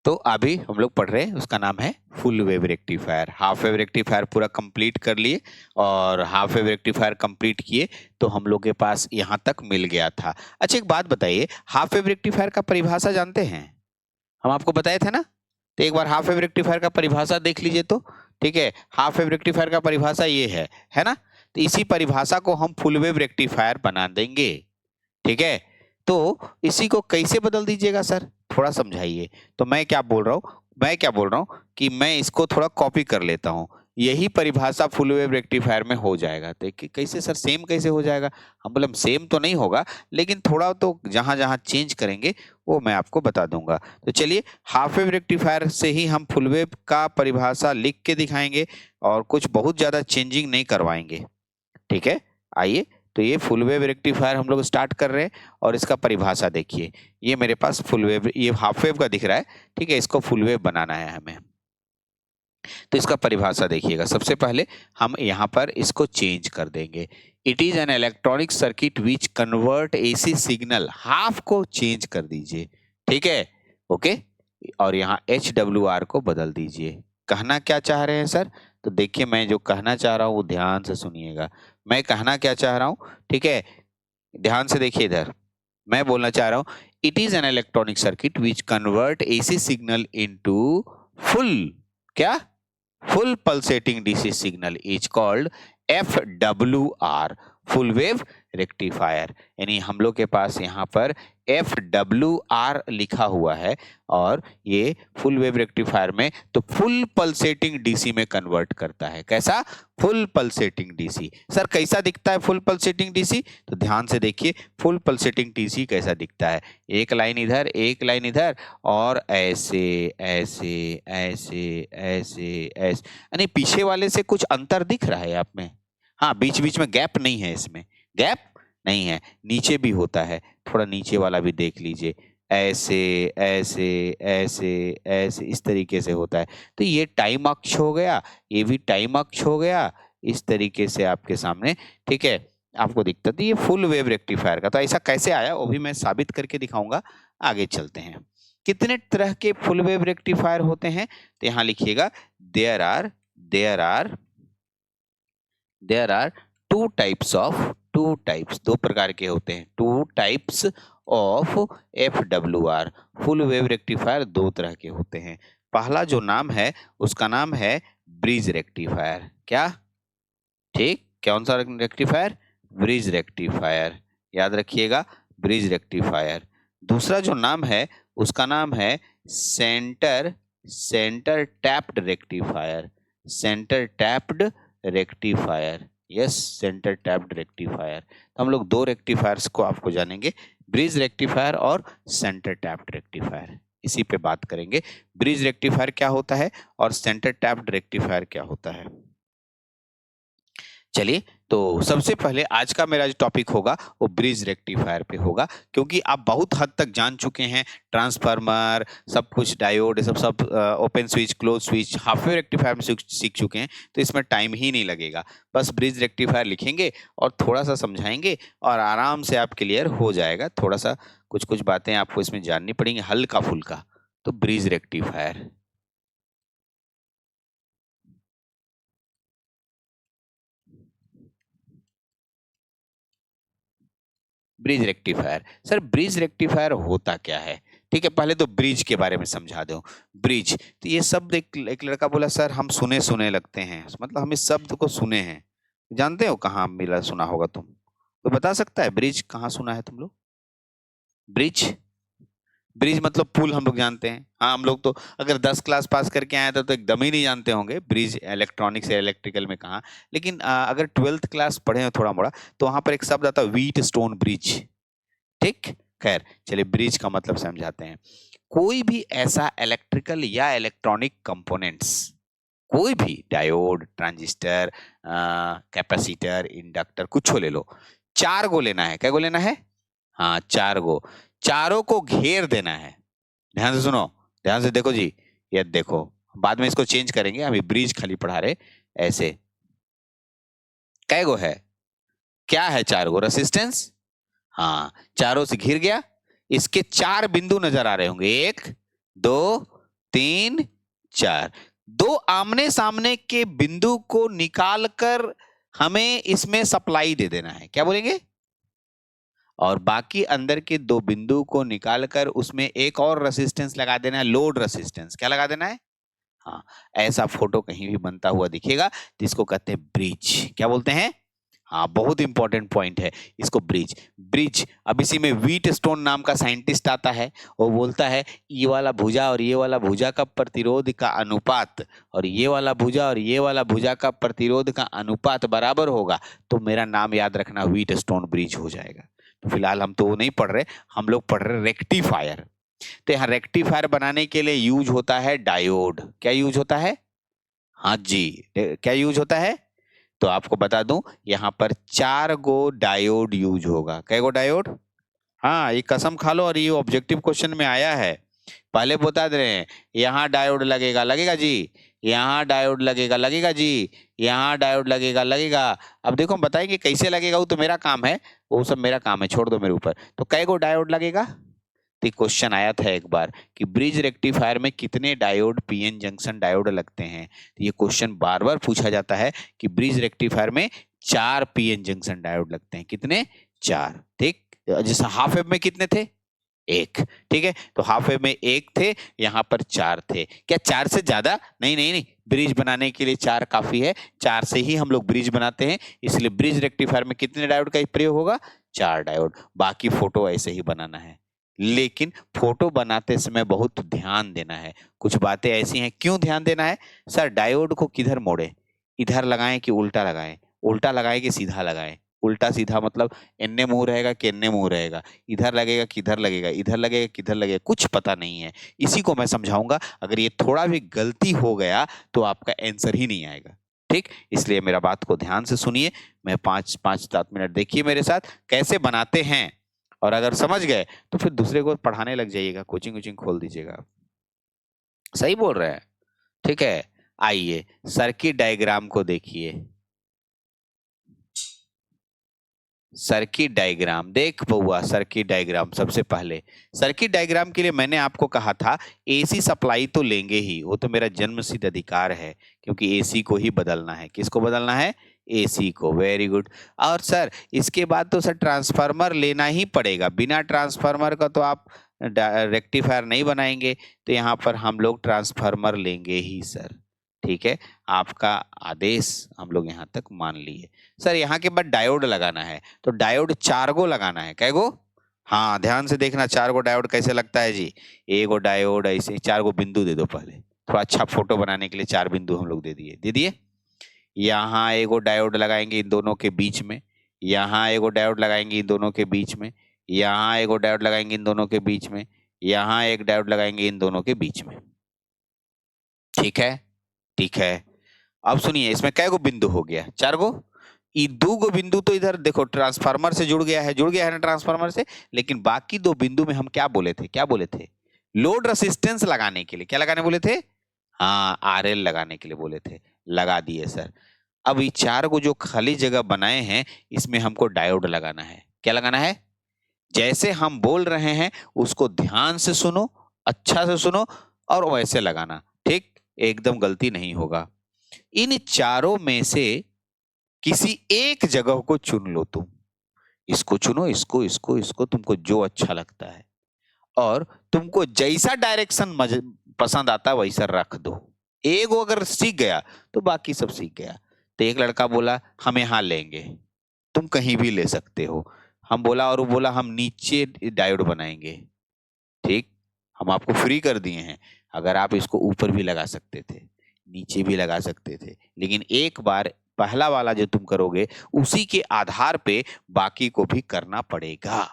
तो अभी हम लोग पढ़ रहे हैं, उसका नाम है full wave rectifier. Half wave rectifier पूरा कंप्लीट कर लिए और हाफ वेव रेक्टिफायर कंप्लीट किए तो हम लोग के पास यहाँ तक मिल गया था। अच्छा एक बात बताइए, हाफ वेव रेक्टिफायर का परिभाषा जानते हैं? हम आपको बताए थे ना, तो एक बार हाफ वेव रेक्टिफायर का परिभाषा देख लीजिए तो। ठीक है, हाफ वेव रेक्टिफायर का परिभाषा ये है ना? तो इसी परिभाषा को हम फुल वेव रेक्टिफायर बना देंगे। ठीक है, तो इसी को कैसे बदल दीजिएगा सर, थोड़ा समझाइए। तो मैं क्या बोल रहा हूँ कि मैं इसको थोड़ा कॉपी कर लेता हूँ, यही परिभाषा फुल वेव रेक्टिफायर में हो जाएगा। तो कैसे सर, सेम कैसे हो जाएगा? हम बोले सेम तो नहीं होगा, लेकिन थोड़ा तो जहां जहां चेंज करेंगे वो मैं आपको बता दूंगा। तो चलिए, हाफ वेव रेक्टिफायर से ही हम फुल वेव का परिभाषा लिख के दिखाएंगे और कुछ बहुत ज्यादा चेंजिंग नहीं करवाएंगे। ठीक है, आइए। तो ये फुल वेव रेक्टिफायर हम लोग स्टार्ट कर रहे हैं और इसका परिभाषा देखिए। ये मेरे पास फुल वेव, ये हाफ वेव का दिख रहा है। ठीक है, इसको फुल वेव बनाना है हमें, तो इसका परिभाषा देखिएगा। सबसे पहले हम यहाँ पर इसको चेंज कर देंगे। It is an electronic circuit which convert AC signal, half को चेंज कर दीजिए। ठीक है, ओके। और यहाँ HWR को बदल दीजिए। कहना क्या चाह रहे हैं सर? तो देखिए, मैं जो कहना चाह रहा हूँ वो ध्यान से सुनिएगा। मैं कहना क्या चाह रहा हूँ, ठीक है, ध्यान से देखिए इधर। मैं बोलना चाह रहा हूँ, it is an electronic circuit which convert AC signal into full, क्या, full pulsating DC signal is called FWR, full wave rectifier. यानी हम लोग के पास यहाँ पर FWR लिखा हुआ है और ये फुल वेव रेक्टिफायर में तो फुल पल्सेटिंग डीसी में कन्वर्ट करता है। कैसा? Full pulsating DC. सर कैसा दिखता है फुल पल्सेटिंग डीसी? तो ध्यान से देखिए, फुल पल्सेटिंग डीसी कैसा दिखता है। एक लाइन इधर, एक लाइन इधर, और ऐसे ऐसे ऐसे ऐसे ऐसे, यानी पीछे वाले से कुछ अंतर दिख रहा है आप में? हाँ, बीच बीच में गैप नहीं है, इसमें गैप नहीं है। नीचे भी होता है, थोड़ा नीचे वाला भी देख लीजिए, ऐसे ऐसे ऐसे ऐसे इस तरीके से होता है। तो ये टाइम अक्ष हो गया, ये भी टाइम अक्ष हो गया, इस तरीके से आपके सामने। ठीक है, आपको दिक्कत है ये फुल वेव रेक्टिफायर का। तो ऐसा कैसे आया वो भी मैं साबित करके दिखाऊंगा। आगे चलते हैं। कितने तरह के फुल वेव रेक्टिफायर होते हैं? तो यहाँ लिखिएगा, there are two types of, दो प्रकार के होते हैं, two types of FWR। Full wave rectifier दो तरह के होते हैं। पहला जो नाम है उसका नाम है ब्रिज रेक्टिफायर। क्या? ठीक, कौन सा रेक्टिफायर? ब्रिज रेक्टिफायर, याद रखिएगा, ब्रिज रेक्टिफायर। दूसरा जो नाम है उसका नाम है centre tapped rectifier, centre tapped rectifier. Yes, centre tapped rectifier. तो हम लोग दो रेक्टिफायर्स को आपको जानेंगे, ब्रिज रेक्टिफायर और सेंटर टैप्ड रेक्टिफायर। इसी पे बात करेंगे, ब्रिज रेक्टिफायर क्या होता है और सेंटर टैप्ड रेक्टिफायर क्या होता है। चलिए, तो सबसे पहले आज का मेरा जो टॉपिक होगा वो ब्रिज रेक्टिफायर पे होगा, क्योंकि आप बहुत हद तक जान चुके हैं ट्रांसफार्मर, सब कुछ, डायोड, सब open switch, close switch, half wave rectifier में सीख चुके हैं। तो इसमें टाइम ही नहीं लगेगा, बस ब्रिज रेक्टिफायर लिखेंगे और थोड़ा सा समझाएंगे और आराम से आप क्लियर हो जाएगा। थोड़ा सा कुछ कुछ बातें आपको इसमें जाननी पड़ेंगी, हल्का फुल्का। तो bridge rectifier, bridge rectifier. Sir bridge rectifier होता क्या है? ठीक है, पहले तो ब्रिज के बारे में समझा दो। ब्रिज, तो ये शब्द एक लड़का बोला, सर हम सुने सुने लगते हैं, मतलब हम इस शब्द को सुने हैं। जानते हो कहाँ मिला, सुना होगा तुम? तो बता सकता है ब्रिज कहाँ सुना है तुम लोग? ब्रिज, ब्रिज मतलब पुल हम लोग जानते हैं। हाँ, हम लोग तो अगर 10 क्लास पास करके आए थे तो एकदम ही नहीं जानते होंगे ब्रिज इलेक्ट्रॉनिक्स या इलेक्ट्रिकल में कहाँ। लेकिन अगर 12th क्लास पढ़े हो थोड़ा मोड़ा, तो वहां पर एक शब्द आता है, व्हीट स्टोन ब्रिज। ठीक, खैर चलिए, ब्रिज का मतलब समझाते हैं। कोई भी ऐसा इलेक्ट्रिकल या इलेक्ट्रॉनिक कंपोनेंट्स, कोई भी डायोड, ट्रांजिस्टर, कैपेसिटर, इंडक्टर, कुछ ले लो, 4 गो लेना है। क्या गो लेना है? हाँ, 4 गो, चारों को घेर देना है। ध्यान से सुनो, ध्यान से देखो जी, ये देखो, बाद में इसको चेंज करेंगे, अभी ब्रिज खाली पढ़ा रहे। ऐसे कै गो है? क्या है? 4 गो रेसिस्टेंस। हाँ, चारों से घिर गया। इसके 4 बिंदु नजर आ रहे होंगे, 1 2 3 4। दो आमने सामने के बिंदु को निकालकर हमें इसमें सप्लाई दे देना है, क्या बोलेंगे? और बाकी अंदर के दो बिंदु को निकालकर उसमें एक और रेसिस्टेंस लगा देना है, लोड रेसिस्टेंस। क्या लगा देना है? हाँ, ऐसा फोटो कहीं भी बनता हुआ दिखेगा जिसको कहते हैं ब्रिज। क्या बोलते हैं? हाँ, बहुत इंपॉर्टेंट पॉइंट है इसको, ब्रिज। ब्रिज, अब इसी में व्हीट स्टोन नाम का साइंटिस्ट आता है, वो बोलता है ये वाला भुजा और ये वाला भुजा का प्रतिरोध का अनुपात, और ये वाला भुजा और ये वाला भुजा का प्रतिरोध का अनुपात बराबर होगा तो मेरा नाम याद रखना व्हीट स्टोन ब्रिज हो जाएगा। तो फिलहाल हम तो वो नहीं पढ़ रहे, हम लोग पढ़ रहे रेक्टिफायर। तो यहाँ रेक्टिफायर बनाने के लिए यूज होता है डायोड। क्या यूज होता है? हाँ जी, क्या यूज होता है? तो आपको बता दूं, यहाँ पर 4 गो डायोड यूज होगा। कै गो डायोड? हाँ, ये कसम खा लो, और ये ऑब्जेक्टिव क्वेश्चन में आया है। पहले बता दे रहे हैं, यहाँ डायोड लगेगा, लगेगा जी, यहाँ डायोड लगेगा, लगेगा जी, यहाँ डायोड लगेगा, लगेगा। अब देखो हम बताएंगे कैसे लगेगा, वो तो मेरा काम है, वो सब मेरा काम है, छोड़ दो मेरे ऊपर। तो कै गो डायोड लगेगा? तो क्वेश्चन आया था एक बार कि ब्रिज रेक्टिफायर में कितने डायोड, पीएन जंक्शन डायोड लगते हैं। तो ये क्वेश्चन बार बार पूछा जाता है कि ब्रिज रेक्टिफायर में 4 पीएन जंक्शन डायोड लगते हैं। कितने? 4। ठीक, जैसे हाफ वेव में कितने थे? 1। ठीक है, तो हाफ वेव में 1 थे, यहाँ पर 4 थे। क्या 4 से ज्यादा? नहीं नहीं नहीं, ब्रिज बनाने के लिए 4 काफी है, 4 से ही हम लोग ब्रिज बनाते हैं। इसलिए ब्रिज रेक्टिफायर में कितने डायोड का प्रयोग होगा? 4 डायोड। बाकी फोटो ऐसे ही बनाना है, लेकिन फोटो बनाते समय बहुत ध्यान देना है। कुछ बातें ऐसी हैं, क्यों ध्यान देना है? सर डायोड को किधर मोड़े, इधर लगाएं कि उल्टा लगाएं, उल्टा लगाएं कि सीधा लगाएं? उल्टा सीधा मतलब एन्ने मुंह रहेगा कि एन्ने मुंह रहेगा, इधर लगेगा कि इधर लगेगा, इधर लगेगा कि इधर लगेगा, कुछ पता नहीं है। इसी को मैं समझाऊंगा, अगर ये थोड़ा भी गलती हो गया तो आपका आंसर ही नहीं आएगा। ठीक, इसलिए मेरा बात को ध्यान से सुनिए। मैं 5-7 मिनट देखिए मेरे साथ कैसे बनाते हैं, और अगर समझ गए तो फिर दूसरे को पढ़ाने लग जाइएगा, कोचिंग वोचिंग खोल दीजिएगा। सही बोल रहे हैं? ठीक है, आइए सर्किट डायग्राम को देखिए। सर्किट डायग्राम देख बउआ, सर्किट डायग्राम सबसे पहले। सर्किट डायग्राम के लिए मैंने आपको कहा था एसी सप्लाई तो लेंगे ही, वो तो मेरा जन्मसिद्ध अधिकार है, क्योंकि एसी को ही बदलना है। किसको बदलना है? एसी को। Very good. और सर इसके बाद तो सर ट्रांसफार्मर लेना ही पड़ेगा, बिना ट्रांसफार्मर का तो आप रेक्टिफायर नहीं बनाएंगे, तो यहाँ पर हम लोग ट्रांसफार्मर लेंगे ही सर। ठीक है, आपका आदेश हम लोग यहाँ तक मान लिए। सर यहाँ के बाद डायोड लगाना है, तो डायोड 4 गो लगाना है। कै गो? हाँ, ध्यान से देखना 4 गो डायोड कैसे लगता है जी। एक गो डायोड ऐसे 4 गो बिंदु दे दो पहले, थोड़ा अच्छा फोटो बनाने के लिए 4 बिंदु हम लोग दे दिए, दे दिए। यहाँ एक गो डायोड लगाएंगे इन दोनों के बीच में, यहाँ एक गो डायोड लगाएंगे इन दोनों के बीच में, यहाँ एक गो डायोड लगाएंगे इन दोनों के बीच में, यहाँ एक डायोड लगाएंगे इन दोनों के बीच में। ठीक है, ठीक है। अब सुनिए, इसमें कै गो बिंदु हो गया? 4 गो। ये 2 गो बिंदु तो इधर देखो ट्रांसफार्मर से जुड़ गया है, जुड़ गया है ना ट्रांसफार्मर से, लेकिन बाकी 2 बिंदु में हम क्या बोले थे? क्या बोले थे? लोड रेसिस्टेंस लगाने के लिए। क्या लगाने बोले थे? हाँ, आरएल लगाने के लिए बोले थे, लगा दिए सर। अब ये 4 गो जो खाली जगह बनाए हैं, इसमें हमको डायोड लगाना है। क्या लगाना है? जैसे हम बोल रहे हैं उसको ध्यान से सुनो, अच्छा से सुनो, और वैसे लगाना। ठीक, एकदम गलती नहीं होगा। इन चारों में से किसी एक जगह को चुन लो तुम, इसको चुनो, इसको, इसको, इसको, तुमको जो अच्छा लगता है, और तुमको जैसा डायरेक्शन पसंद आता है वैसा रख दो। एक वो अगर सीख गया तो बाकी सब सीख गया। तो एक लड़का बोला हम यहाँ लेंगे, तुम कहीं भी ले सकते हो। हम बोला, और वो बोला हम नीचे डायोड बनाएंगे। ठीक, हम आपको फ्री कर दिए हैं, अगर आप इसको ऊपर भी लगा सकते थे, नीचे भी लगा सकते थे, लेकिन एक बार पहला वाला जो तुम करोगे उसी के आधार पे बाकी को भी करना पड़ेगा।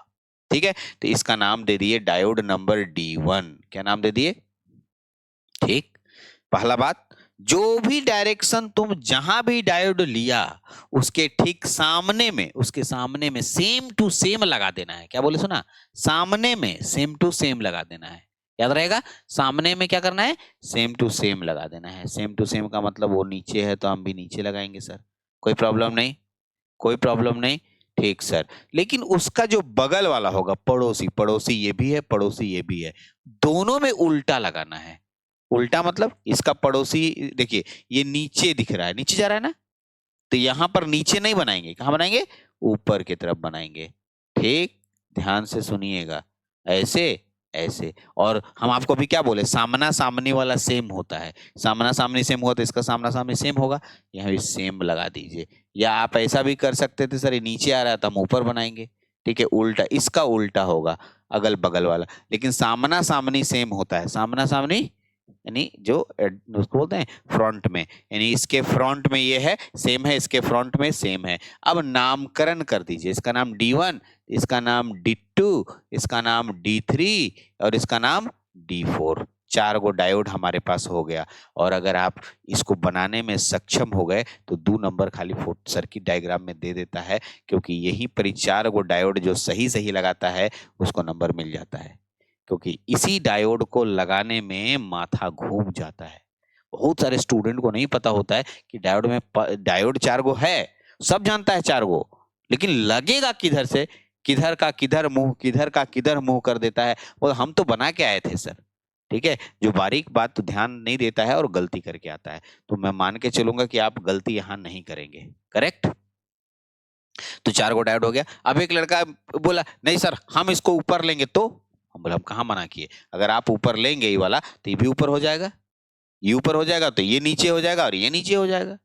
ठीक है, तो इसका नाम दे दिए डायोड नंबर D1। क्या नाम दे दिए? ठीक, पहला बात, जो भी डायरेक्शन तुम जहां भी डायोड लिया उसके ठीक सामने में, उसके सामने में सेम टू सेम लगा देना है। क्या बोले सुना? सामने में सेम टू सेम लगा देना है। याद रहेगा, सामने में क्या करना है? सेम टू सेम लगा देना है। सेम टू सेम का मतलब वो नीचे है तो हम भी नीचे लगाएंगे सर, कोई प्रॉब्लम नहीं, कोई प्रॉब्लम नहीं। ठीक सर, लेकिन उसका जो बगल वाला होगा, पड़ोसी, पड़ोसी ये भी है, पड़ोसी ये भी है, दोनों में उल्टा लगाना है। उल्टा मतलब इसका पड़ोसी, देखिए ये नीचे दिख रहा है, नीचे जा रहा है ना, तो यहां पर नीचे नहीं बनाएंगे, कहां बनाएंगे, ऊपर की तरफ बनाएंगे। ठीक, ध्यान से सुनिएगा, ऐसे ऐसे। और हम आपको अभी क्या बोले, सामना सामनी वाला सेम होता है, सामना सामनी सेम हुआ तो इसका सामना सामनी सेम होगा, यहाँ भी सेम लगा दीजिए। या आप ऐसा भी कर सकते थे, सर ये नीचे आ रहा है तो हम ऊपर बनाएंगे। ठीक है, उल्टा, इसका उल्टा होगा अगल बगल वाला, लेकिन सामना सामनी सेम होता है, सामना सामनी यानी जो उसको बोलते हैं फ्रंट में, यानी इसके फ्रंट में ये है सेम है, इसके फ्रंट में सेम है। अब नामकरण कर दीजिए, इसका नाम D1, इसका नाम D2, इसका नाम D3 और इसका नाम D4। 4 गो डायोड हमारे पास हो गया। और अगर आप इसको बनाने में सक्षम हो गए तो 2 नंबर खाली सर्किट डायग्राम में दे देता है, क्योंकि यही पर 4 गो डायोड जो सही सही लगाता है उसको नंबर मिल जाता है, क्योंकि इसी डायोड को लगाने में माथा घूम जाता है। बहुत सारे स्टूडेंट को नहीं पता होता है कि डायोड 4 गो है, सब जानता है 4 गो, लेकिन लगेगा किधर से, किधर का किधर मुंह, किधर का किधर मुंह कर देता है। वो हम तो बना के आए थे सर, ठीक है, जो बारीक बात तो ध्यान नहीं देता है और गलती करके आता है। तो मैं मान के चलूंगा कि आप गलती यहां नहीं करेंगे, करेक्ट। तो 4 गो डायोड हो गया। अब एक लड़का बोला नहीं सर हम इसको ऊपर लेंगे, तो हम बोला हम कहाँ मना किए, अगर आप ऊपर लेंगे ये वाला तो ये भी ऊपर हो जाएगा, ये ऊपर हो जाएगा तो ये नीचे हो जाएगा और ये नीचे हो जाएगा।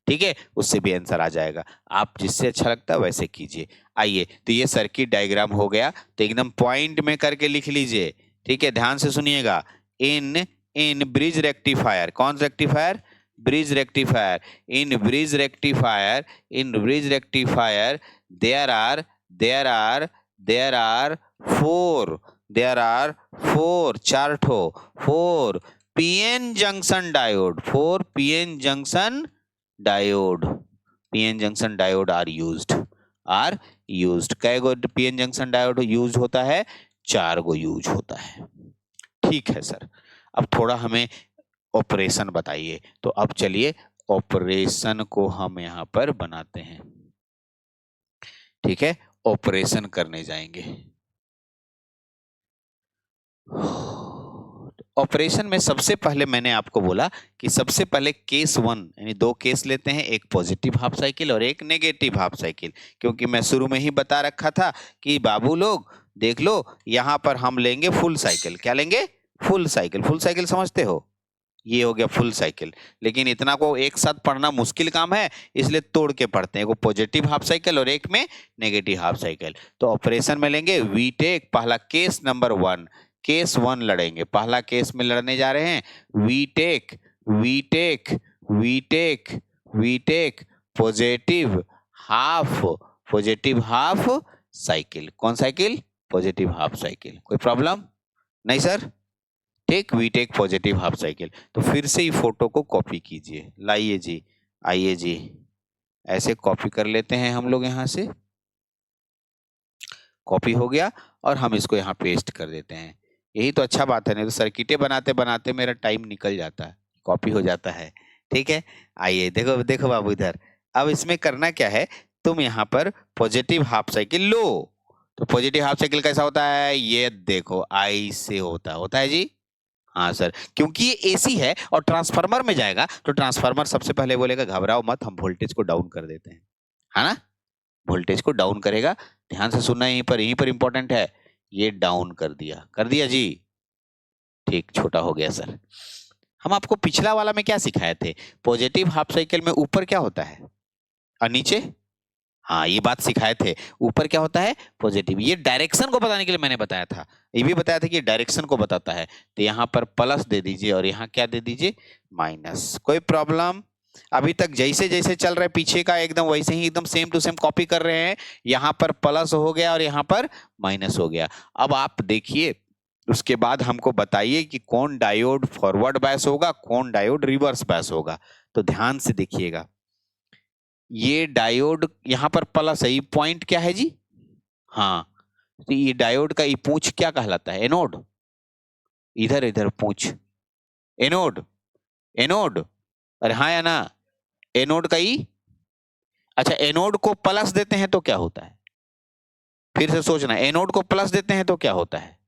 ठीक है, उससे भी आंसर आ जाएगा। आप जिससे अच्छा लगता है वैसे कीजिए। आइए, तो ये सर्किट डायग्राम हो गया, तो एकदम पॉइंट में करके लिख लीजिए। ठीक है, ध्यान से सुनिएगा। इन इन ब्रिज रेक्टिफायर, कौन rectifier, bridge rectifier, in bridge rectifier, in bridge rectifier there are there are there are four, there are four, 4 ठो, 4 PN junction diode, 4 PN junction diode, PN junction diode are used. कै गो PN junction diode use होता है, 4 गो use होता है। ठीक है sir, अब थोड़ा हमें ऑपरेशन बताइए। तो अब चलिए ऑपरेशन को हम यहाँ पर बनाते हैं। ठीक है, ऑपरेशन करने जाएंगे। ऑपरेशन में सबसे पहले मैंने आपको बोला कि सबसे पहले केस 1 यानी 2 केस लेते हैं, एक पॉजिटिव हाफ साइकिल और एक नेगेटिव हाफ साइकिल, क्योंकि मैं शुरू में ही बता रखा था कि बाबू लोग देख लो, यहां पर हम लेंगे फुल साइकिल। क्या लेंगे, फुल साइकिल। फुल साइकिल समझते हो, ये हो गया फुल साइकिल। लेकिन इतना को एक साथ पढ़ना मुश्किल काम है, इसलिए तोड़ के पढ़ते हैं, एक पॉजिटिव हाफ साइकिल और एक में नेगेटिव हाफ साइकिल। तो ऑपरेशन में लेंगे वीटेक, पहला केस नंबर 1, केस 1 लड़ेंगे। पहला केस में लड़ने जा रहे हैं we take we take we take we take positive half, positive half cycle. कौन साइकिल, पॉजिटिव हाफ साइकिल। कोई प्रॉब्लम नहीं sir, take we take positive half cycle. तो फिर से ही फोटो को कॉपी कीजिए, लाइए जी, आइए जी, ऐसे कॉपी कर लेते हैं हम लोग, यहां से कॉपी हो गया और हम इसको यहाँ पेस्ट कर देते हैं। यही तो अच्छा बात है, नहीं तो सर्किटें बनाते बनाते मेरा टाइम निकल जाता है, कॉपी हो जाता है। ठीक है, आइए देखो देखो बाबू इधर, अब इसमें करना क्या है, तुम यहाँ पर पॉजिटिव हाफ साइकिल लो। तो पॉजिटिव हाफ साइकिल कैसा होता है, ये देखो आई से होता है जी। हाँ सर, क्योंकि ये एसी है और ट्रांसफार्मर में जाएगा, तो ट्रांसफार्मर सबसे पहले बोलेगा घबराओ मत, हम वोल्टेज को डाउन कर देते हैं, है ना, वोल्टेज को डाउन करेगा। ध्यान से सुनना, यहीं पर इंपॉर्टेंट है, ये डाउन कर दिया जी। ठीक, छोटा हो गया सर। हम आपको पिछला वाला में क्या सिखाए थे, पॉजिटिव हाफ साइकिल में ऊपर क्या होता है और नीचे, हाँ ये बात सिखाए थे, ऊपर क्या होता है पॉजिटिव। ये डायरेक्शन को बताने के लिए मैंने बताया था, ये भी बताया था कि डायरेक्शन को बताता है। तो यहाँ पर प्लस दे दीजिए और यहाँ क्या दे दीजिए, माइनस। कोई प्रॉब्लम, अभी तक जैसे जैसे चल रहा है पीछे का एकदम वैसे ही एकदम सेम टू सेम कॉपी कर रहे हैं। यहाँ पर प्लस हो गया और यहाँ पर माइनस हो गया। अब आप देखिए, उसके बाद हमको बताइए कि कौन डायोड फॉरवर्ड बायस होगा, कौन डायोड रिवर्स बायस होगा। तो ध्यान से देखिएगा, ये डायोड यहाँ पर प्लस है, ये पॉइंट क्या है जी, हाँ, तो ये डायोड का ये पूंछ क्या कहलाता है, एनोड। इधर इधर पूंछ, एनोड, एनोड, अरे हाँ या ना, एनोड का ई। अच्छा, एनोड को प्लस देते हैं तो क्या होता है, फिर से सोचना, एनोड को प्लस देते हैं तो क्या होता है।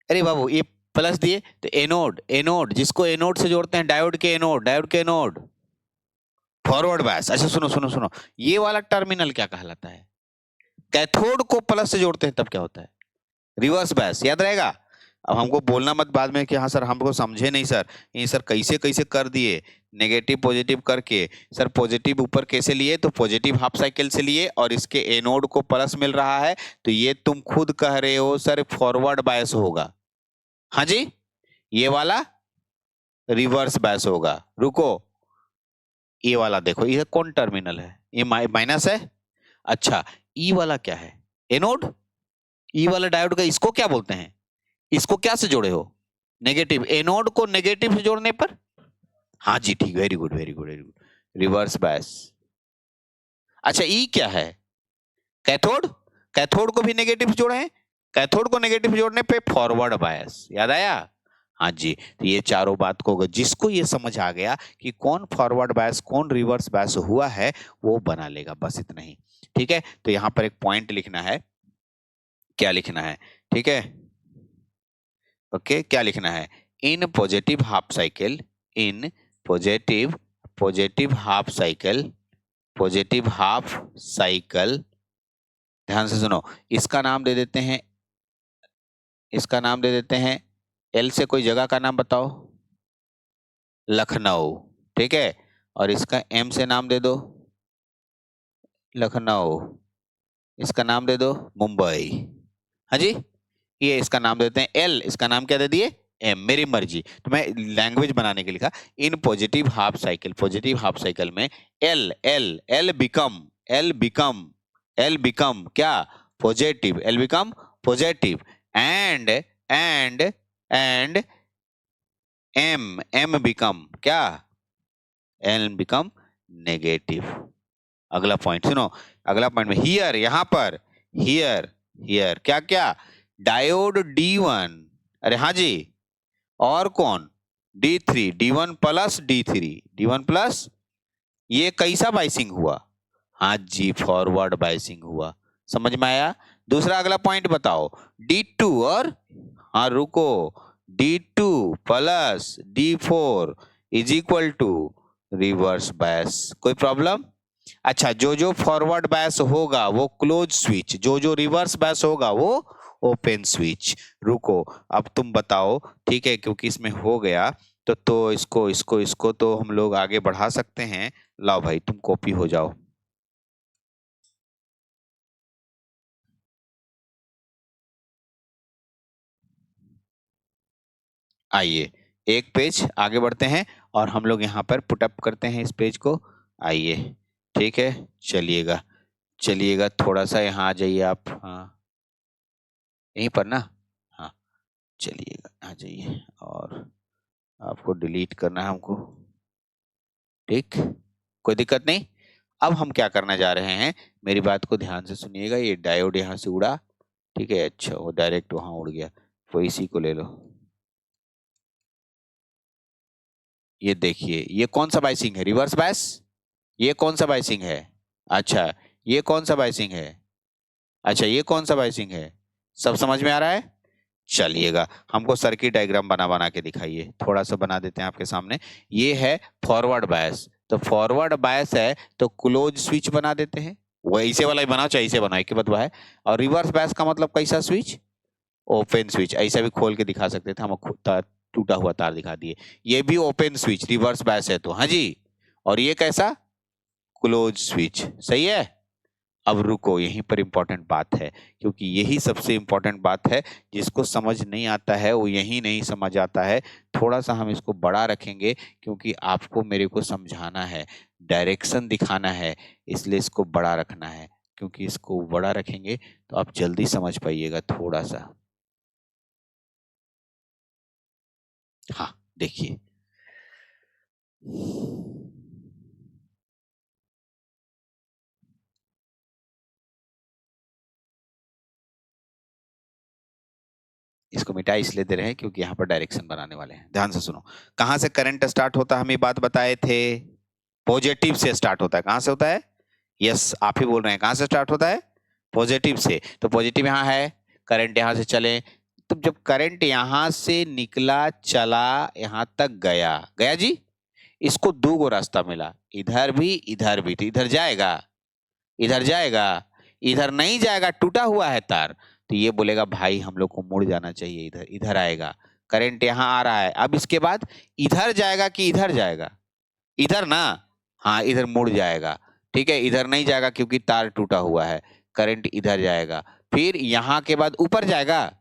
अरे बाबू, ये प्लस दिए तो एनोड, एनोड जिसको एनोड से जोड़ते हैं, डायोड के एनोड, डायोड के एनोड, फॉरवर्ड बायस। अच्छा सुनो सुनो सुनो, ये वाला टर्मिनल क्या कहलाता है? कैथोड को प्लस से जोड़ते हैं तब क्या होता है? रिवर्स बायस, याद रहेगा। अब हमको बोलना मत बाद में कि हाँ सर हमको समझे नहीं सर, ये सर कैसे कैसे कर दिए, नेगेटिव पॉजिटिव करके। सर पॉजिटिव ऊपर कैसे लिए? तो पॉजिटिव हाफ साइकिल से लिए और इसके एनोड को प्लस मिल रहा है, तो ये तुम खुद कह रहे हो सर फॉरवर्ड बायस होगा। हाँ जी, ये वाला रिवर्स बायस होगा। रुको, ये वाला देखो, ये कौन टर्मिनल है? ये माइनस है। अच्छा, ई वाला क्या है? एनोड। ई वाला डायोड का इसको क्या बोलते हैं? इसको क्या से जोड़े हो? नेगेटिव। एनोड को नेगेटिव से जोड़ने पर, हाँ जी ठीक, very good very good very good, reverse bias. अच्छा, ई क्या है? कैथोड। कैथोड को भी नेगेटिव से जोड़े हैं, कैथोड को नेगेटिव से जोड़ने पे फॉरवर्ड बायस, याद आया? हाँ जी, तो ये चारों बात को जिसको ये समझ आ गया कि कौन फॉरवर्ड बायस कौन रिवर्स बायस हुआ है, वो बना लेगा, बस इतना ही। ठीक है, तो यहां पर एक पॉइंट लिखना है। क्या लिखना है? ठीक है, ओके, क्या लिखना है? इन positive half cycle, in positive positive half cycle, positive half cycle, ध्यान से सुनो, इसका नाम दे देते हैं, इसका नाम दे देते हैं, एल से कोई जगह का नाम बताओ, लखनऊ। ठीक है, और इसका एम से नाम दे दो, लखनऊ, इसका नाम दे दो मुंबई। हाँ जी, ये इसका नाम देते हैं एल, इसका नाम क्या दे दिए? एम, मेरी मर्जी, तो मैं लैंग्वेज बनाने के लिए लिखा in positive half cycle, positive half cycle में L L L become, L become, L become क्या? Positive, L become positive, and and and M, M become क्या? L become negative. अगला पॉइंट सुनो, अगला पॉइंट में हियर, यहां पर here, here क्या क्या? डायोड D1, अरे हाँ जी, और कौन? D3, D1 plus D3, D1 plus, ये कैसा बाइसिंग हुआ? हाँ जी, फॉरवर्ड बाइसिंग हुआ। समझ में आया? दूसरा अगला पॉइंट बताओ, D2 और, हाँ रुको, D2 plus D4 is equal to reverse bias. कोई प्रॉब्लम? अच्छा, जो जो फॉरवर्ड बायस होगा वो क्लोज स्विच, जो जो रिवर्स बायस होगा वो ओपन स्विच। रुको, अब तुम बताओ, ठीक है, क्योंकि इसमें हो गया तो इसको इसको इसको तो हम लोग आगे बढ़ा सकते हैं। लाओ भाई, तुम कॉपी हो जाओ। आइए, एक पेज आगे बढ़ते हैं और हम लोग यहाँ पर पुटअप करते हैं इस पेज को। आइए, ठीक है, चलिएगा चलिएगा, थोड़ा सा यहाँ आ जाइए आप, हाँ यहीं पर ना, हाँ चलिएगा आ जाइए, और आपको डिलीट करना है हमको, ठीक, कोई दिक्कत नहीं। अब हम क्या करना जा रहे हैं, मेरी बात को ध्यान से सुनिएगा। ये डायोड यहाँ से उड़ा, ठीक है, अच्छा वो डायरेक्ट वहां उड़ गया, वो इसी को ले लो। ये देखिए, ये कौन सा बाइसिंग है? Reverse bias. ये कौन सा बाइसिंग है? अच्छा, ये कौन सा बाइसिंग है? अच्छा, ये कौन सा बाइसिंग है? सब समझ में आ रहा है? चलिएगा, हमको सर्किट डायग्राम बना बना के दिखाइए, थोड़ा सा बना देते हैं आपके सामने। ये है फॉरवर्ड बायस, तो फॉरवर्ड बायस है तो क्लोज स्विच बना देते हैं, वो ऐसे वाला ही बनाओ चाहे ऐसे बनाओ, एक बात है। और रिवर्स बायस का मतलब कैसा स्विच? ओपन स्विच, ऐसा भी खोल के दिखा सकते थे, हम टूटा हुआ तार दिखा दिए। ये भी ओपन स्विच, रिवर्स बायस है तो, हाँ जी। और ये कैसा? क्लोज स्विच, सही है। अब रुको, यहीं पर इंपॉर्टेंट बात है, क्योंकि यही सबसे इंपॉर्टेंट बात है, जिसको समझ नहीं आता है वो यही नहीं समझ आता है। थोड़ा सा हम इसको बड़ा रखेंगे, क्योंकि आपको मेरे को समझाना है, डायरेक्शन दिखाना है, इसलिए इसको बड़ा रखना है, क्योंकि इसको बड़ा रखेंगे तो आप जल्दी समझ पाइएगा थोड़ा सा। हाँ देखिए, इसको मिटा इसलिए दे रहे हैं क्योंकि यहाँ पर डायरेक्शन बनाने वाले हैं। ध्यान से सुनो, कहाँ से करंट स्टार्ट होता है, हम ये बात बताए थे, पॉजिटिव से स्टार्ट होता है। कहाँ से होता है? यस, आप ही बोल रहे हैं, कहाँ से स्टार्ट होता है? पॉजिटिव से। तो पॉजिटिव यहाँ है, करंट यहाँ से चले, तो जब करंट यहां से निकला चला यहां तक गया, गया जी, इसको दो गो रास्ता मिला, इधर भी, तो इधर जाएगा, इधर जाएगा, इधर नहीं जाएगा, टूटा हुआ है तार, तो ये बोलेगा भाई हम लोग को मुड़ जाना चाहिए, इधर, इधर आएगा, करंट यहाँ आ रहा है, अब इसके बाद इधर जाएगा कि इधर जाएगा, इधर ना, हाँ इधर मुड़ जाएगा, ठीक है, इधर नहीं जाएगा क्योंकि तार टूटा हुआ है, करंट इधर जाएगा, फिर यहाँ के बाद ऊपर जाएगा,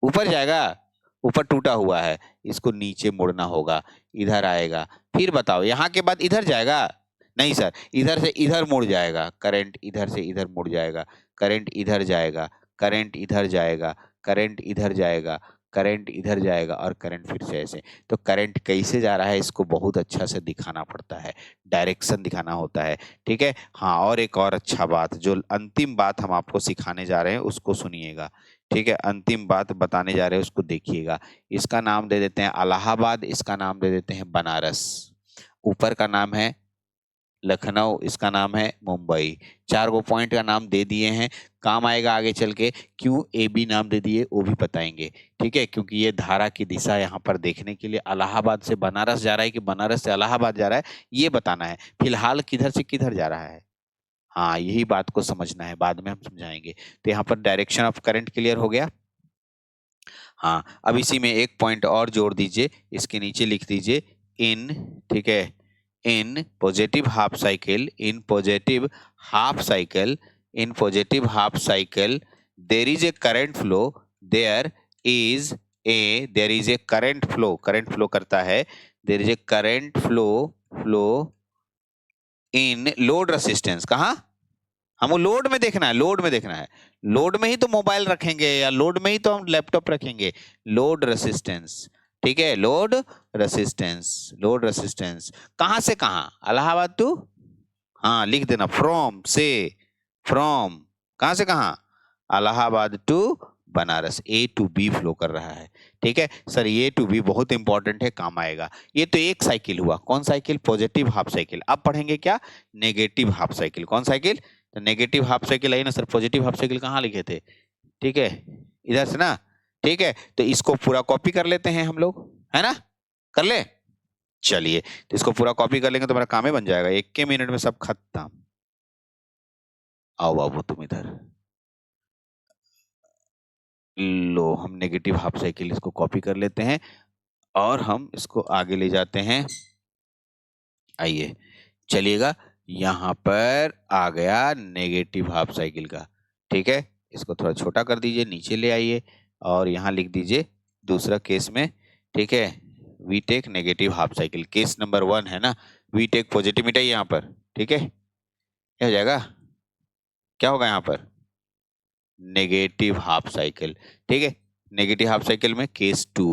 ऊपर जाएगा, ऊपर टूटा हुआ है, इसको नीचे मुड़ना होगा, इधर आएगा, फिर बताओ यहाँ के बाद इधर जाएगा, नहीं सर, इधर से इधर मुड़ जाएगा, करंट इधर से इधर मुड़ जाएगा, करंट इधर जाएगा, करंट इधर जाएगा, करंट इधर जाएगा, करंट इधर जाएगा और करंट फिर से ऐसे। तो करंट कैसे जा रहा है इसको बहुत अच्छा से दिखाना पड़ता है, डायरेक्शन दिखाना होता है, ठीक है। हाँ, और एक और अच्छा बात, जो अंतिम बात हम आपको सिखाने जा रहे हैं उसको सुनिएगा, ठीक है, अंतिम बात बताने जा रहे हैं उसको देखिएगा। इसका नाम दे देते हैं इलाहाबाद, इसका नाम दे देते हैं बनारस, ऊपर का नाम है लखनऊ, इसका नाम है मुंबई, 4 गो पॉइंट का नाम दे दिए हैं, काम आएगा आगे चल के, क्यों ए बी नाम दे दिए वो भी बताएंगे, ठीक है, क्योंकि ये धारा की दिशा यहाँ पर देखने के लिए इलाहाबाद से बनारस जा रहा है कि बनारस से इलाहाबाद जा रहा है ये बताना है, फिलहाल किधर से किधर जा रहा है, हाँ यही बात को समझना है, बाद में हम समझाएंगे। तो यहाँ पर डायरेक्शन ऑफ करंट क्लियर हो गया। हाँ, अब इसी में एक पॉइंट और जोड़ दीजिए, इसके नीचे लिख दीजिए इन, ठीक है, in positive half cycle, in positive half cycle, in positive half cycle there is a current flow, there is a current flow, current flow करता है, there is a current flow in load resistance, कहाँ, हमको load में देखना है, load में देखना है, लोड में ही तो मोबाइल रखेंगे या लोड में ही तो हम लैपटॉप रखेंगे, लोड रेसिस्टेंस, ठीक है, लोड रेसिस्टेंस, लोड रेसिस्टेंस कहां से कहां, इलाहाबाद टू, हाँ लिख देना, फ्रॉम से, फ्रॉम कहां से कहां, Allahabad to Banaras, A to B flow कर रहा है, ठीक है सर, ए टू बी बहुत इंपॉर्टेंट है, काम आएगा। ये तो एक साइकिल हुआ, कौन साइकिल, पॉजिटिव हाफ साइकिल। अब पढ़ेंगे क्या, नेगेटिव हाफ साइकिल, कौन साइकिल, तो नेगेटिव हाफ साइकिल आई ना सर, पॉजिटिव हाफ साइकिल कहाँ लिखे थे, ठीक है इधर से ना, ठीक है, तो इसको पूरा कॉपी कर लेते हैं हम लोग, है ना, कर ले, चलिए, तो इसको पूरा कॉपी कर लेंगे तो मेरा काम ही बन जाएगा, 1 मिनट में सब खत्म। आओ बाबू तुम इधर लो, हम नेगेटिव हाफ साइकिल इसको कॉपी कर लेते हैं और हम इसको आगे ले जाते हैं, आइए चलिएगा, यहाँ पर आ गया नेगेटिव हाफ साइकिल का, ठीक है, इसको थोड़ा छोटा कर दीजिए, नीचे ले आइए और यहाँ लिख दीजिए दूसरा केस में, ठीक है, we take negative half cycle, case number 1 है ना, वी टेक पॉजिटिव मिटाइए यहाँ पर, ठीक है, क्या हो जाएगा, क्या होगा यहाँ पर, नेगेटिव हाफ साइकिल, ठीक है, नेगेटिव हाफ साइकिल में केस 2,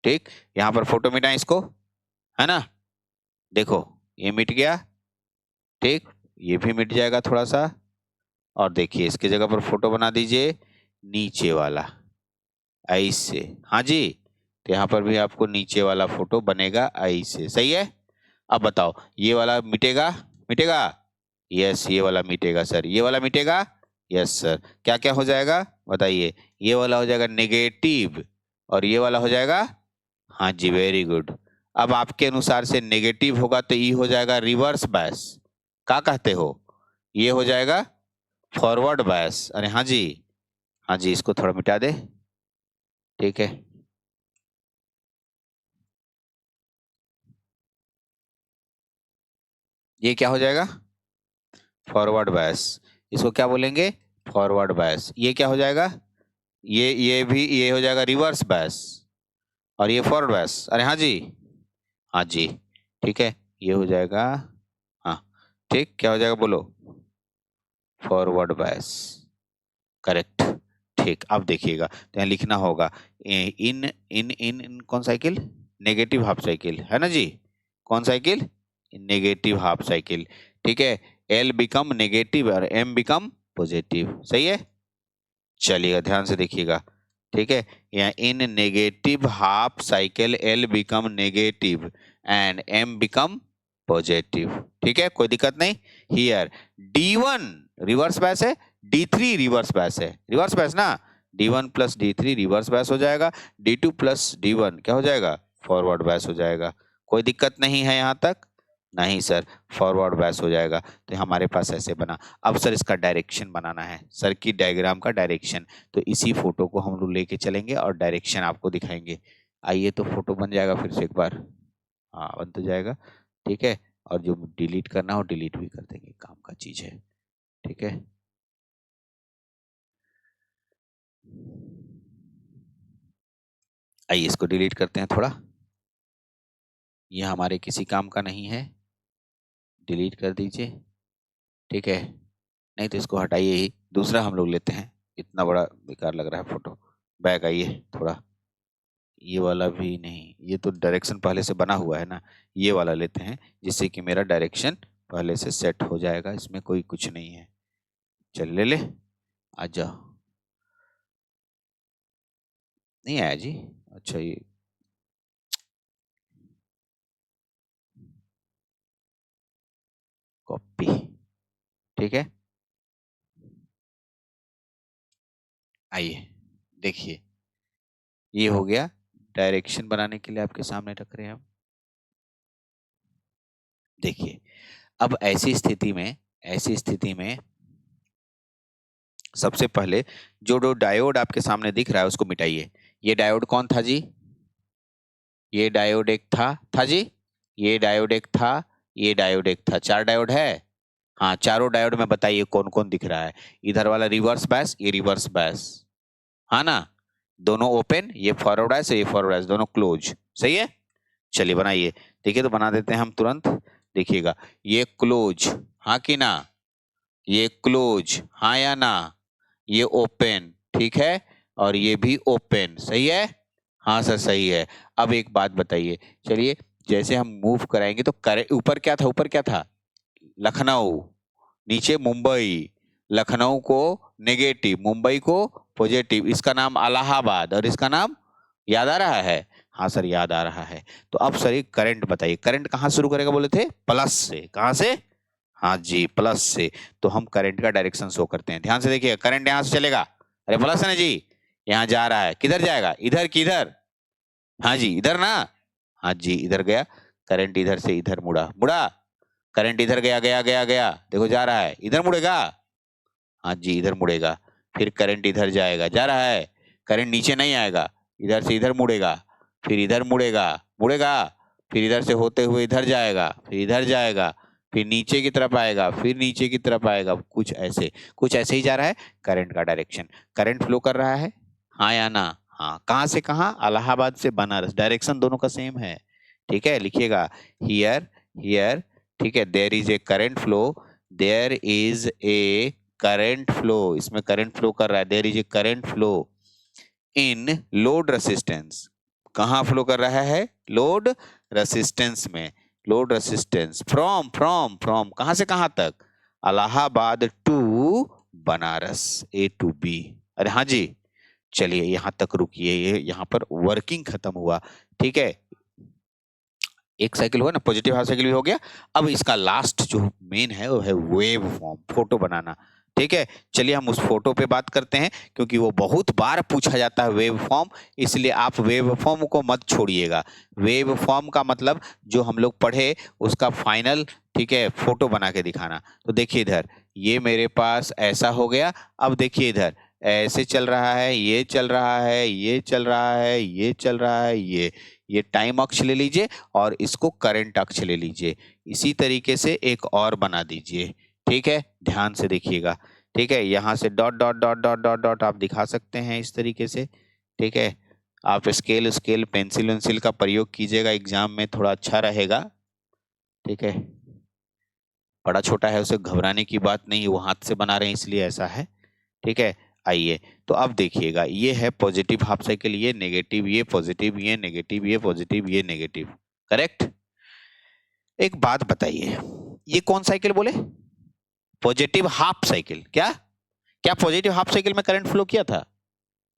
ठीक, यहाँ पर फोटो मिटाएं इसको, है ना, देखो ये मिट गया, ठीक, ये भी मिट जाएगा थोड़ा सा, और देखिए इसके जगह पर फोटो बना दीजिए नीचे वाला, ऐसे, हाँ जी, तो यहाँ पर भी आपको नीचे वाला फोटो बनेगा ऐसे, सही है। अब बताओ ये वाला मिटेगा, मिटेगा, यस ये वाला मिटेगा सर, ये वाला मिटेगा, यस सर, क्या क्या हो जाएगा बताइए, ये वाला हो जाएगा नेगेटिव और ये वाला हो जाएगा, हाँ जी वेरी गुड। अब आपके अनुसार से नेगेटिव होगा तो ये हो जाएगा रिवर्स बायस, क्या कहते हो, ये हो जाएगा फॉरवर्ड बायस, अरे हाँ जी, हाँ जी, इसको थोड़ा मिटा दे, ठीक है, ये क्या हो जाएगा फॉरवर्ड बायस, इसको क्या बोलेंगे फॉरवर्ड बायस, ये क्या हो जाएगा, ये भी ये हो जाएगा रिवर्स बायस और ये फॉरवर्ड बायस, अरे हाँ जी, हाँ जी, ठीक है, ये हो जाएगा, हाँ ठीक, क्या हो जाएगा बोलो, फॉरवर्ड बायस, करेक्ट, ठीक। अब देखिएगा तो यहाँ लिखना होगा इन इन इन इन कौन साइकिल, नेगेटिव हाफ साइकिल है ना जी, कौन साइकिल, नेगेटिव हाफ साइकिल, ठीक है, एल बिकम नेगेटिव और एम बिकम पॉजिटिव, सही है, चलिएगा ध्यान से देखिएगा, ठीक है, यहाँ in negative half cycle L become negative and M become positive, ठीक है, कोई दिक्कत नहीं। हियर D1 रिवर्स बैस है, D3 रिवर्स बैस है, रिवर्स बैस ना, D1 plus D3 reverse bias हो जाएगा, D2 प्लस D1 क्या हो जाएगा, फॉरवर्ड बायस हो जाएगा। कोई दिक्कत नहीं है यहाँ तक? नहीं सर, फॉरवर्ड बायस हो जाएगा। तो हमारे पास ऐसे बना। अब सर इसका डायरेक्शन बनाना है, सर्किट डायग्राम का डायरेक्शन। तो इसी फोटो को हम लोग लेके चलेंगे और डायरेक्शन आपको दिखाएंगे। आइए, तो फोटो बन जाएगा फिर से एक बार। हाँ, बन तो जाएगा, ठीक है। और जो डिलीट करना हो डिलीट भी कर देंगे, काम का चीज है, ठीक है। आइए इसको डिलीट करते हैं थोड़ा, ये हमारे किसी काम का नहीं है, डिलीट कर दीजिए, ठीक है। नहीं तो इसको हटाइए ही, दूसरा हम लोग लेते हैं, इतना बड़ा बेकार लग रहा है फोटो। बैक आइए थोड़ा, ये वाला भी नहीं, ये तो डायरेक्शन पहले से बना हुआ है ना, ये वाला लेते हैं जिससे कि मेरा डायरेक्शन पहले से सेट हो जाएगा, इसमें कोई कुछ नहीं है। चल ले ले, आ जाओ। नहीं आया जी, अच्छा ये कॉपी, ठीक है। आइए देखिए, ये हो गया। डायरेक्शन बनाने के लिए आपके सामने रख रहे हैं हम। देखिए, अब ऐसी स्थिति में सबसे पहले जो डायोड आपके सामने दिख रहा है उसको मिटाइए। ये डायोड कौन था जी? ये डायोड एक था जी, ये डायोड एक था, ये डायोड एक था। 4 डायोड है। हाँ, चारों डायोड में बताइए कौन कौन दिख रहा है। इधर वाला रिवर्स बायस, ये रिवर्स बायस, हाँ ना। दोनों ओपन, ये फॉरवर्ड बायस, ये फॉरवर्ड बायस, दोनों क्लोज, सही है। चलिए बनाइए। देखिए, तो बना देते हैं हम तुरंत। देखिएगा, ये क्लोज, हाँ कि ना, ये क्लोज, हाँ या ना, ये ओपन, ठीक है, और ये भी ओपन, सही है। हाँ सर सही है। अब एक बात बताइए, चलिए जैसे हम मूव कराएंगे तो ऊपर क्या था, ऊपर क्या था, लखनऊ, नीचे मुंबई, लखनऊ को नेगेटिव, मुंबई को पॉजिटिव, इसका नाम इलाहाबाद और इसका नाम याद आ रहा है? हाँ सर याद आ रहा है। तो अब सर एक करंट बताइए, करंट कहाँ शुरू करेगा बोले थे? प्लस से। कहाँ से? हाँ जी, प्लस से। तो हम करंट का डायरेक्शन शो करते हैं, ध्यान से देखिए, करंट यहाँ से चलेगा, अरे प्लस है ना जी, यहाँ जा रहा है, किधर जाएगा, इधर किधर, हाँ जी इधर ना, हाँ जी इधर गया, करंट इधर से इधर मुड़ा, मुड़ा, करंट इधर गया गया गया गया, देखो जा रहा है, इधर मुड़ेगा, हाँ जी इधर मुड़ेगा, फिर करंट इधर जाएगा, जा रहा है, करंट नीचे नहीं आएगा, इधर से इधर मुड़ेगा, फिर इधर मुड़ेगा, मुड़ेगा, फिर इधर से होते हुए इधर जाएगा, फिर इधर जाएगा, फिर नीचे की तरफ आएगा, फिर नीचे की तरफ आएगा, कुछ ऐसे ही जा रहा है करंट का डायरेक्शन। करंट फ्लो कर रहा है, हाँ या ना? हाँ, कहाँ से कहाँ? इलाहाबाद से बनारस, डायरेक्शन दोनों का सेम है, ठीक है। लिखिएगा, हियर हियर, ठीक है, there is a current flow, there is a current flow, इसमें करंट फ्लो कर रहा है, there is a current flow in load resistance, कहाँ फ्लो कर रहा है? लोड रेसिस्टेंस में, load resistance from from from, कहाँ से कहाँ तक? Allahabad to Banaras, A to B. अरे हाँ जी, चलिए यहाँ तक रुकिए, ये यहाँ पर वर्किंग खत्म हुआ, ठीक है। एक साइकिल हुआ ना, पॉजिटिव हाफ साइकिल भी हो गया। अब इसका लास्ट जो मेन है वो है वेव फॉर्म, फोटो बनाना, ठीक है। चलिए हम उस फोटो पे बात करते हैं, क्योंकि वो बहुत बार पूछा जाता है वेव फॉर्म, इसलिए आप वेव फॉर्म को मत छोड़िएगा। वेव फॉर्म का मतलब जो हम लोग पढ़े उसका फाइनल, ठीक है, फोटो बना के दिखाना। तो देखिए इधर, ये मेरे पास ऐसा हो गया, अब देखिए इधर ऐसे चल रहा है, ये चल रहा है, ये चल रहा है, ये चल रहा है, ये टाइम अक्ष ले लीजिए और इसको करंट अक्ष ले लीजिए। इसी तरीके से एक और बना दीजिए, ठीक है, ध्यान से देखिएगा, ठीक है। यहाँ से dot dot dot dot dot dot आप दिखा सकते हैं इस तरीके से, ठीक है। आप स्केल स्केल पेंसिल वेंसिल का प्रयोग कीजिएगा, एग्जाम में थोड़ा अच्छा रहेगा, ठीक है। बड़ा छोटा है, उसे घबराने की बात नहीं, वो हाथ से बना रहे हैं इसलिए ऐसा है, ठीक है। आइए, तो अब देखिएगा, ये है पॉजिटिव हाफ साइकिल, ये नेगेटिव, ये पॉजिटिव, ये नेगेटिव, ये पॉजिटिव, ये नेगेटिव, करेक्ट। एक बात बताइए, ये कौन साइकिल बोले? Positive half cycle. क्या क्या पॉजिटिव हाफ साइकिल में करंट फ्लो किया था?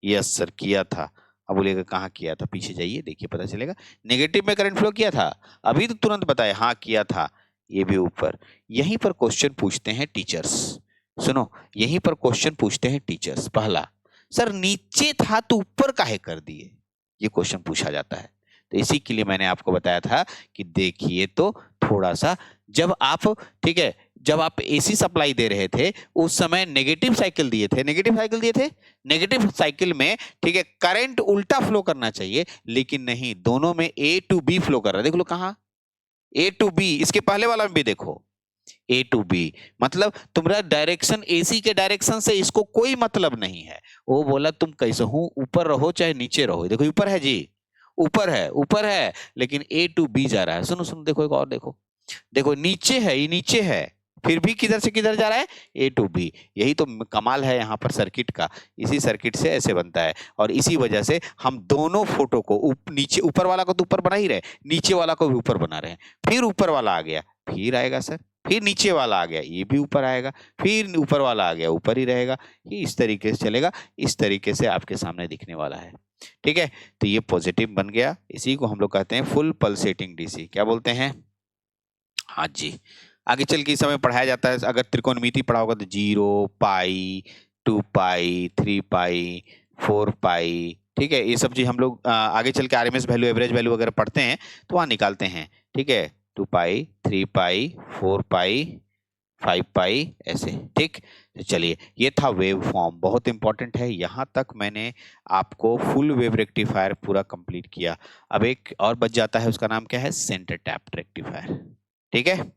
यस सर किया था। अब बोलिएगा कहाँ किया था, पीछे जाइए देखिए पता चलेगा। नेगेटिव में करंट फ्लो किया था, अभी तो तुरंत बताए हाँ किया था। ये भी ऊपर, यहीं पर क्वेश्चन पूछते हैं टीचर्स, सुनो, यहीं पर क्वेश्चन पूछते हैं टीचर्स। पहला, सर नीचे था तो ऊपर काहे कर दिए, ये क्वेश्चन पूछा जाता है। तो इसी के लिए मैंने आपको बताया था कि देखिए तो थोड़ा सा, जब आप, ठीक है, जब आप एसी सप्लाई दे रहे थे उस समय नेगेटिव साइकिल दिए थे, नेगेटिव साइकिल में, ठीक है, करंट उल्टा फ्लो करना चाहिए, लेकिन नहीं, दोनों में ए टू बी फ्लो कर रहा है। देख लो कहां, ए टू बी, इसके पहले वाला में भी देखो, ए टू बी, मतलब तुम्हारा डायरेक्शन एसी के डायरेक्शन से इसको कोई मतलब नहीं है। वो बोला तुम कैसे हो, ऊपर रहो चाहे नीचे रहो, देखो ऊपर है जी, ऊपर है, लेकिन ए टू बी जा रहा है। सुनो सुनो, देखो एक और देखो, देखो नीचे है, ये नीचे है, फिर भी किधर से किधर जा रहा है, ए टू बी। यही तो कमाल है यहाँ पर सर्किट का, इसी सर्किट से ऐसे बनता है, और इसी वजह से हम दोनों फोटो को नीचे, ऊपर वाला को तो ऊपर बना ही रहे, नीचे वाला को भी ऊपर बना रहे हैं। फिर ऊपर वाला आ गया, फिर आएगा सर, फिर नीचे वाला आ गया, ये भी ऊपर आएगा, फिर ऊपर वाला आ गया, ऊपर ही रहेगा। ये इस तरीके से चलेगा, इस तरीके से आपके सामने दिखने वाला है। ठीक है, तो ये पॉजिटिव बन गया, इसी को हम लोग कहते हैं फुल पल्सेटिंग डीसी। क्या बोलते हैं? हाँ जी। आगे चल के इस समय पढ़ाया जाता है, अगर त्रिकोणमिति पढ़ा होगा तो 0, पाई, 2 पाई, 3 पाई, 4 पाई, ठीक है, ये सब चीज हम लोग आगे चल के आरएमएस वैल्यू, एवरेज वैल्यू अगर पढ़ते हैं तो वहां निकालते हैं। ठीक है, 2 पाई, 3 पाई, 4 पाई, 5 पाई, ऐसे। ठीक, तो चलिए, ये था वेव फॉर्म, बहुत इंपॉर्टेंट है। यहाँ तक मैंने आपको फुल वेव रेक्टिफायर पूरा कंप्लीट किया। अब एक और बच जाता है, उसका नाम क्या है? Centre tapped rectifier. ठीक है,